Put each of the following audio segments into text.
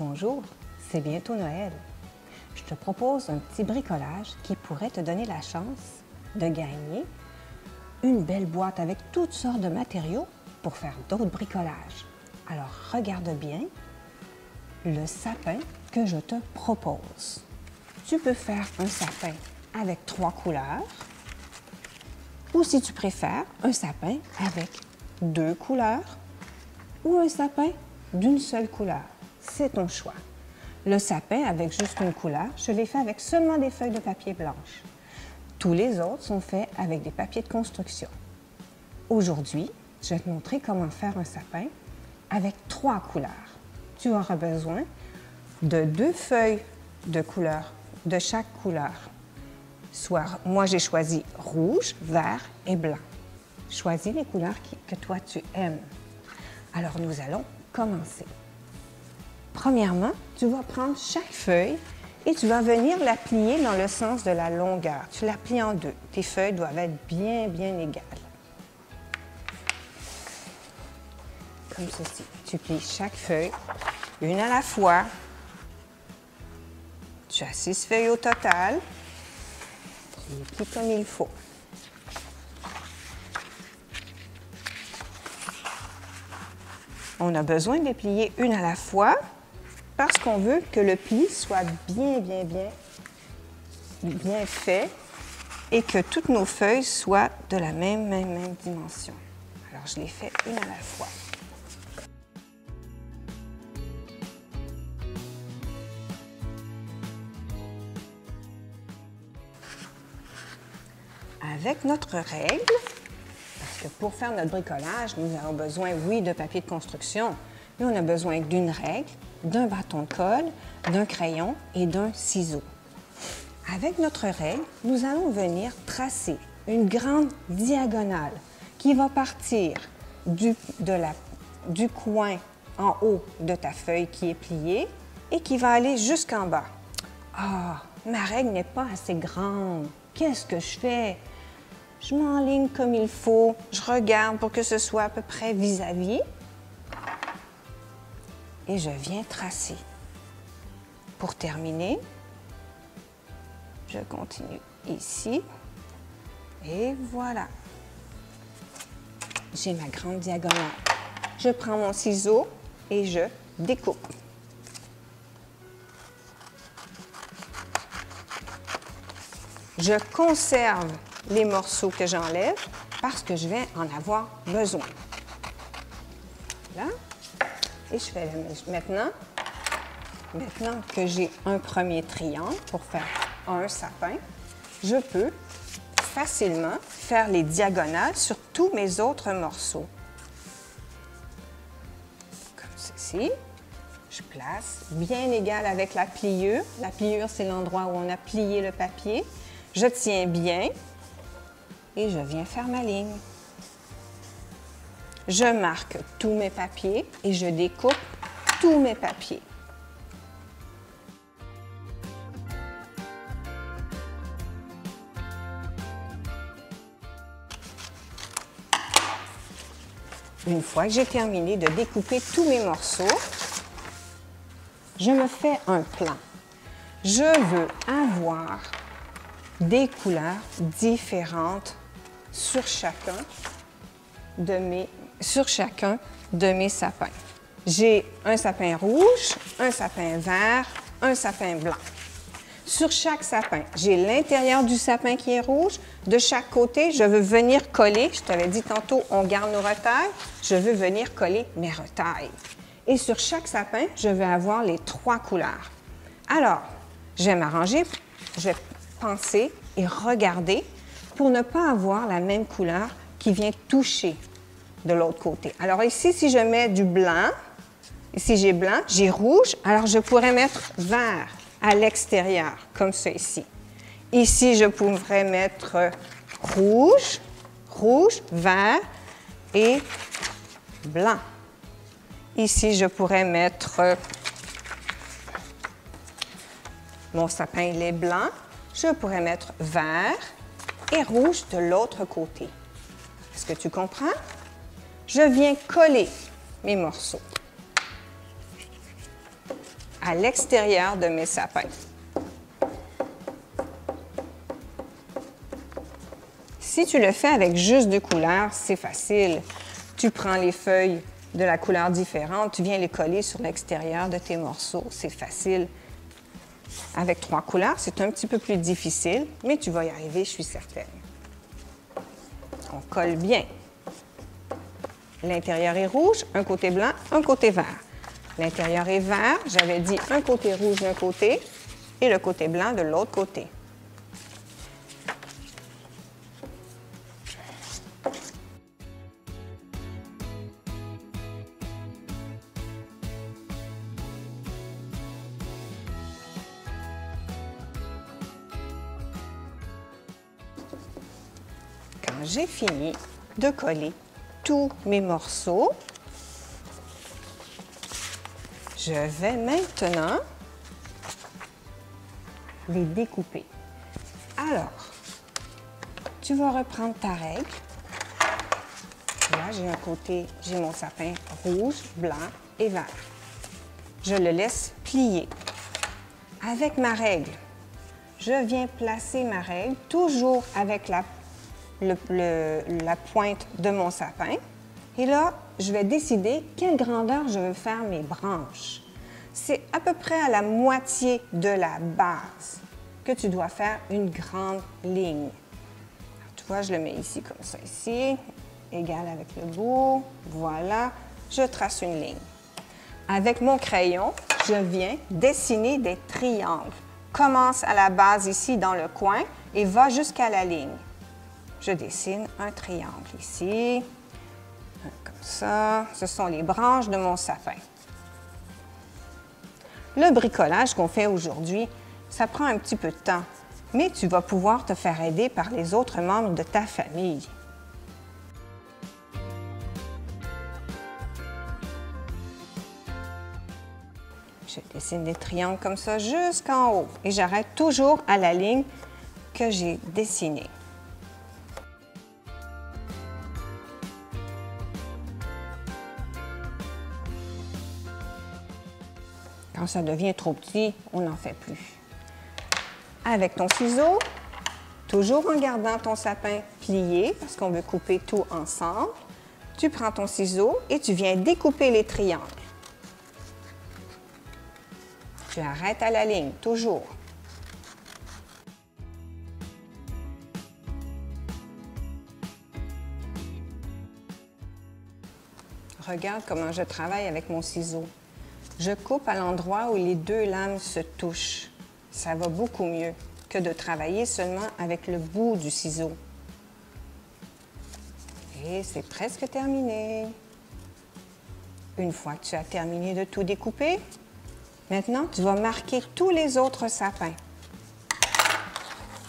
Bonjour, c'est bientôt Noël. Je te propose un petit bricolage qui pourrait te donner la chance de gagner une belle boîte avec toutes sortes de matériaux pour faire d'autres bricolages. Alors, regarde bien le sapin que je te propose. Tu peux faire un sapin avec 3 couleurs ou si tu préfères, un sapin avec 2 couleurs ou un sapin d'une seule couleur. C'est ton choix. Le sapin avec juste une couleur, je l'ai fait avec seulement des feuilles de papier blanche. Tous les autres sont faits avec des papiers de construction. Aujourd'hui, je vais te montrer comment faire un sapin avec 3 couleurs. Tu auras besoin de 2 feuilles de couleur, de chaque couleur. Soit, moi j'ai choisi rouge, vert et blanc. Choisis les couleurs que toi tu aimes. Alors nous allons commencer. Premièrement, tu vas prendre chaque feuille et tu vas venir la plier dans le sens de la longueur. Tu la plies en 2. Tes feuilles doivent être bien égales. Comme ceci. Tu plies chaque feuille, une à la fois. Tu as 6 feuilles au total. Tu les plies comme il faut. On a besoin de les plier une à la fois parce qu'on veut que le pli soit bien fait et que toutes nos feuilles soient de la même dimension. Alors, je les fais une à la fois. Avec notre règle, parce que pour faire notre bricolage, nous avons besoin, oui, de papier de construction, mais on a besoin d'une règle, d'un bâton de colle, d'un crayon et d'un ciseau. Avec notre règle, nous allons venir tracer une grande diagonale qui va partir du coin en haut de ta feuille qui est pliée et qui va aller jusqu'en bas. Ah, ma règle n'est pas assez grande. Qu'est-ce que je fais? Je m'enligne comme il faut, je regarde pour que ce soit à peu près vis-à-vis et je viens tracer. Pour terminer, je continue ici et voilà. J'ai ma grande diagonale. Je prends mon ciseau et je découpe. Je conserve les morceaux que j'enlève parce que je vais en avoir besoin. Voilà. Et je fais maintenant que j'ai un premier triangle pour faire un sapin, je peux facilement faire les diagonales sur tous mes autres morceaux. Comme ceci. Je place bien égal avec la pliure. La pliure, c'est l'endroit où on a plié le papier. Je tiens bien et je viens faire ma ligne. Je marque tous mes papiers et je découpe tous mes papiers. Une fois que j'ai terminé de découper tous mes morceaux, je me fais un plan. Je veux avoir des couleurs différentes sur chacun de mes sapins. J'ai un sapin rouge, un sapin vert, un sapin blanc. Sur chaque sapin, j'ai l'intérieur du sapin qui est rouge. De chaque côté, je veux venir coller. Je t'avais dit tantôt, on garde nos retailles. Je veux venir coller mes retailles. Et sur chaque sapin, je vais avoir les 3 couleurs. Alors, je vais m'arranger, je vais penser et regarder pour ne pas avoir la même couleur qui vient toucher de l'autre côté. Alors ici, si je mets du blanc, ici j'ai blanc, j'ai rouge, alors je pourrais mettre vert à l'extérieur, comme ça ici. Ici, je pourrais mettre rouge, vert et blanc. Ici, je pourrais mettre mon sapin, il est blanc. Je pourrais mettre vert et rouge de l'autre côté. Est-ce que tu comprends? Je viens coller mes morceaux. à l'extérieur de mes sapins. Si tu le fais avec juste 2 couleurs, c'est facile. Tu prends les feuilles de la couleur différente, tu viens les coller sur l'extérieur de tes morceaux. C'est facile. Avec 3 couleurs, c'est un petit peu plus difficile, mais tu vas y arriver, je suis certaine. On colle bien. L'intérieur est rouge, un côté blanc, un côté vert. L'intérieur est vert, j'avais dit un côté rouge d'un côté et le côté blanc de l'autre côté. Quand j'ai fini de coller tous mes morceaux, je vais maintenant les découper. Alors, tu vas reprendre ta règle. Là, j'ai mon sapin rouge, blanc et vert. Je le laisse plier. Avec ma règle, je viens placer ma règle toujours avec la pointe de mon sapin. Et là, je vais décider quelle grandeur je veux faire mes branches. C'est à peu près à la moitié de la base que tu dois faire une grande ligne. Alors, tu vois, je le mets ici comme ça, ici, égal avec le bout. Voilà, je trace une ligne. Avec mon crayon, je viens dessiner des triangles. Commence à la base ici dans le coin et va jusqu'à la ligne. Je dessine un triangle ici, comme ça. Ce sont les branches de mon sapin. Le bricolage qu'on fait aujourd'hui, ça prend un petit peu de temps, mais tu vas pouvoir te faire aider par les autres membres de ta famille. Je dessine des triangles comme ça jusqu'en haut et j'arrête toujours à la ligne que j'ai dessinée. Quand ça devient trop petit, on n'en fait plus. Avec ton ciseau, toujours en gardant ton sapin plié, parce qu'on veut couper tout ensemble, tu prends ton ciseau et tu viens découper les triangles. Tu arrêtes à la ligne, toujours. Regarde comment je travaille avec mon ciseau. Je coupe à l'endroit où les 2 lames se touchent. Ça va beaucoup mieux que de travailler seulement avec le bout du ciseau. Et c'est presque terminé. Une fois que tu as terminé de tout découper, maintenant, tu vas marquer tous les autres sapins.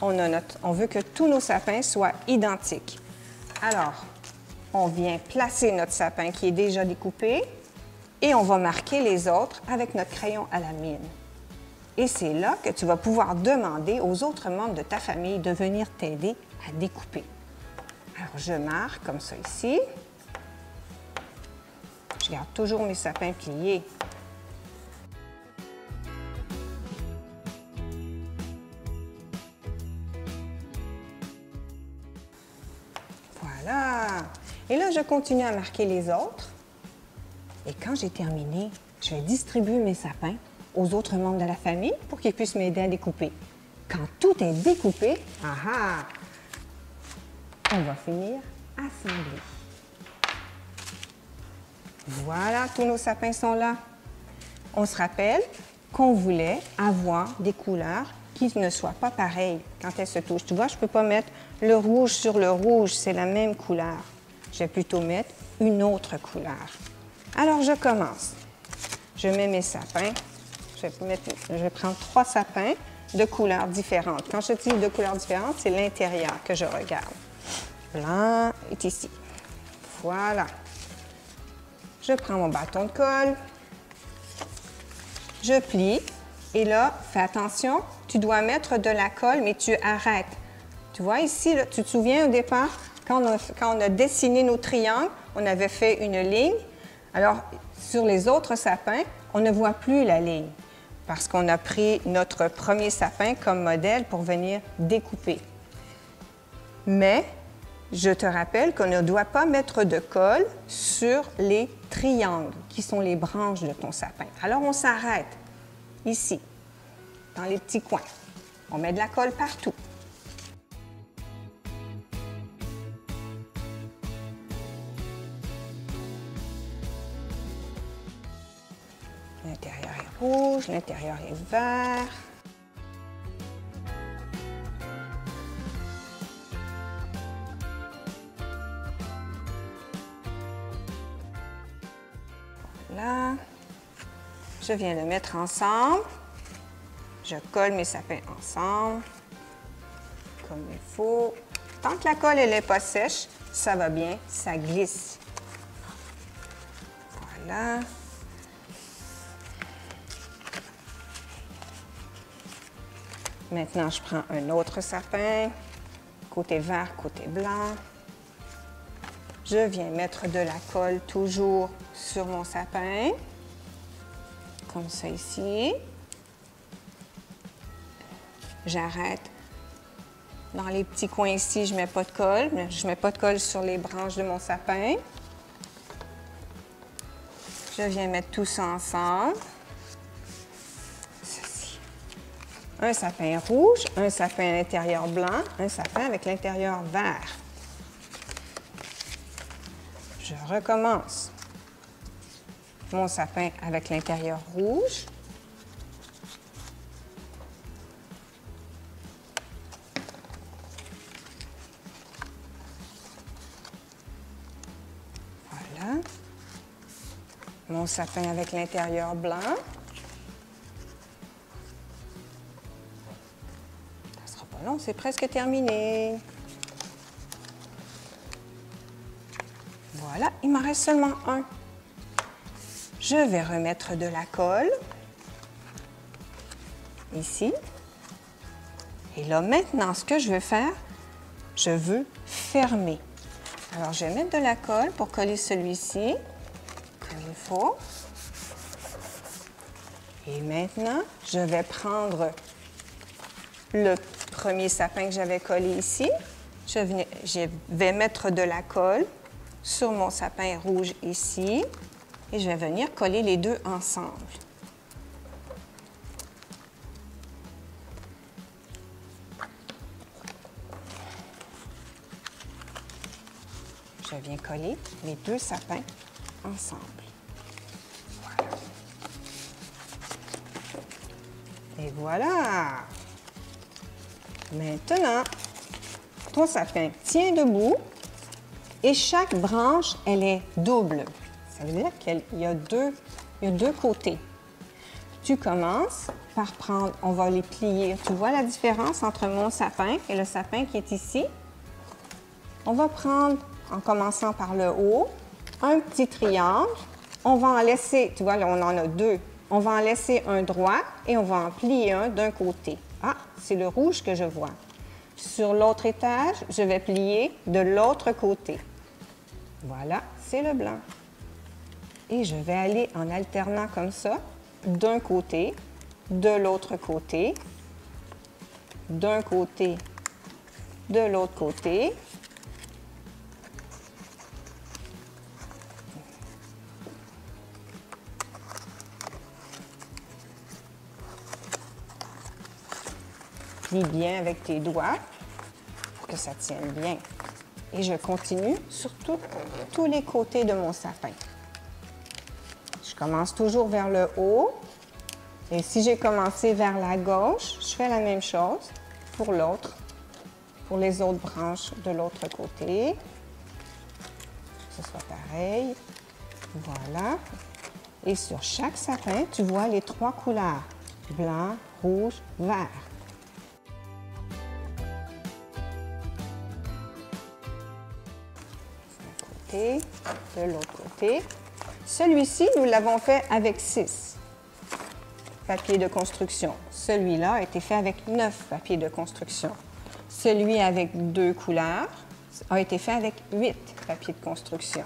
On veut que tous nos sapins soient identiques. Alors, on vient placer notre sapin qui est déjà découpé et on va marquer les autres avec notre crayon à la mine. Et c'est là que tu vas pouvoir demander aux autres membres de ta famille de venir t'aider à découper. Alors, je marque comme ça ici. Je garde toujours mes sapins pliés. Voilà. Et là, je continue à marquer les autres. Et quand j'ai terminé, je vais distribuer mes sapins aux autres membres de la famille pour qu'ils puissent m'aider à découper. Quand tout est découpé, on va finir assembler. Voilà, tous nos sapins sont là. On se rappelle qu'on voulait avoir des couleurs qui ne soient pas pareilles quand elles se touchent. Tu vois, je ne peux pas mettre le rouge sur le rouge, c'est la même couleur. Je vais plutôt mettre une autre couleur. Alors, je commence. Je mets mes sapins. Je vais prendre 3 sapins de couleurs différentes. Quand je dis de couleurs différentes, c'est l'intérieur que je regarde. Blanc est ici. Voilà. Je prends mon bâton de colle. Je plie. Et là, fais attention, tu dois mettre de la colle, mais tu arrêtes. Tu vois ici, là, tu te souviens au départ, quand on a dessiné nos triangles, on avait fait une ligne. Alors, sur les autres sapins, on ne voit plus la ligne. parce qu'on a pris notre premier sapin comme modèle pour venir découper. Mais je te rappelle qu'on ne doit pas mettre de colle sur les triangles qui sont les branches de ton sapin. Alors, on s'arrête ici, dans les petits coins. On met de la colle partout. L'intérieur est rouge, l'intérieur est vert. Voilà. Je viens le mettre ensemble. Je colle mes sapins ensemble, comme il faut. Tant que la colle n'est pas sèche, ça va bien, ça glisse. Voilà. Maintenant, je prends un autre sapin, côté vert, côté blanc. Je viens mettre de la colle toujours sur mon sapin, comme ça ici. J'arrête. Dans les petits coins ici, je ne mets pas de colle. Je ne mets pas de colle sur les branches de mon sapin. Je viens mettre tout ça ensemble. Un sapin rouge, un sapin à l'intérieur blanc, un sapin avec l'intérieur vert. Je recommence mon sapin avec l'intérieur rouge. Voilà. Mon sapin avec l'intérieur blanc. Non, c'est presque terminé. Voilà, il m'en reste seulement un. Je vais remettre de la colle ici. Et là, maintenant, ce que je veux faire, je veux fermer. Alors, je vais mettre de la colle pour coller celui-ci, comme il faut. Et maintenant, je vais prendre le premier sapin que j'avais collé ici. Je vais mettre de la colle sur mon sapin rouge ici et je vais venir coller les deux ensemble. Je viens coller les deux sapins ensemble. Voilà. Et voilà! Maintenant, ton sapin tient debout et chaque branche, elle est double. Ça veut dire qu'il y a deux côtés. Tu commences par prendre, on va les plier. Tu vois la différence entre mon sapin et le sapin qui est ici? On va prendre, en commençant par le haut, un petit triangle. On va en laisser, tu vois, là, on en a deux. On va en laisser un droit et on va en plier un d'un côté. Ah, c'est le rouge que je vois. Sur l'autre étage, je vais plier de l'autre côté. Voilà, c'est le blanc. Et je vais aller en alternant comme ça, d'un côté, de l'autre côté, d'un côté, de l'autre côté. Plie bien avec tes doigts pour que ça tienne bien. Et je continue sur tous les côtés de mon sapin. Je commence toujours vers le haut. Et si j'ai commencé vers la gauche, je fais la même chose pour l'autre, pour les autres branches de l'autre côté. Que ce soit pareil. Voilà. Et sur chaque sapin, tu vois les trois couleurs. Blanc, rouge, vert. De l'autre côté. Celui-ci, nous l'avons fait avec 6 papiers de construction. Celui-là a été fait avec 9 papiers de construction. Celui avec 2 couleurs a été fait avec 8 papiers de construction.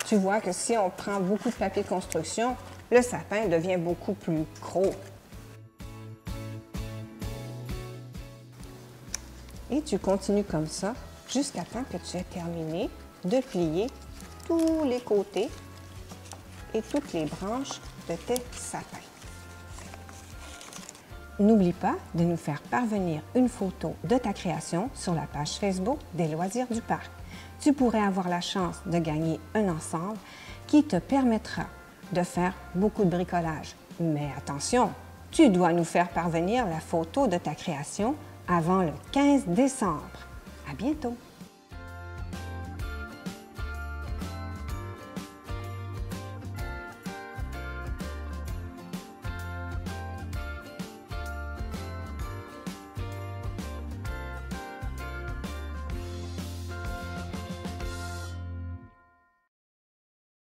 Tu vois que si on prend beaucoup de papier de construction, le sapin devient beaucoup plus gros. Et tu continues comme ça jusqu'à temps que tu aies terminé de plier tous les côtés et toutes les branches de tes sapins. N'oublie pas de nous faire parvenir une photo de ta création sur la page Facebook des Loisirs du Parc. Tu pourrais avoir la chance de gagner un ensemble qui te permettra de faire beaucoup de bricolage. Mais attention, tu dois nous faire parvenir la photo de ta création avant le 15 décembre. À bientôt!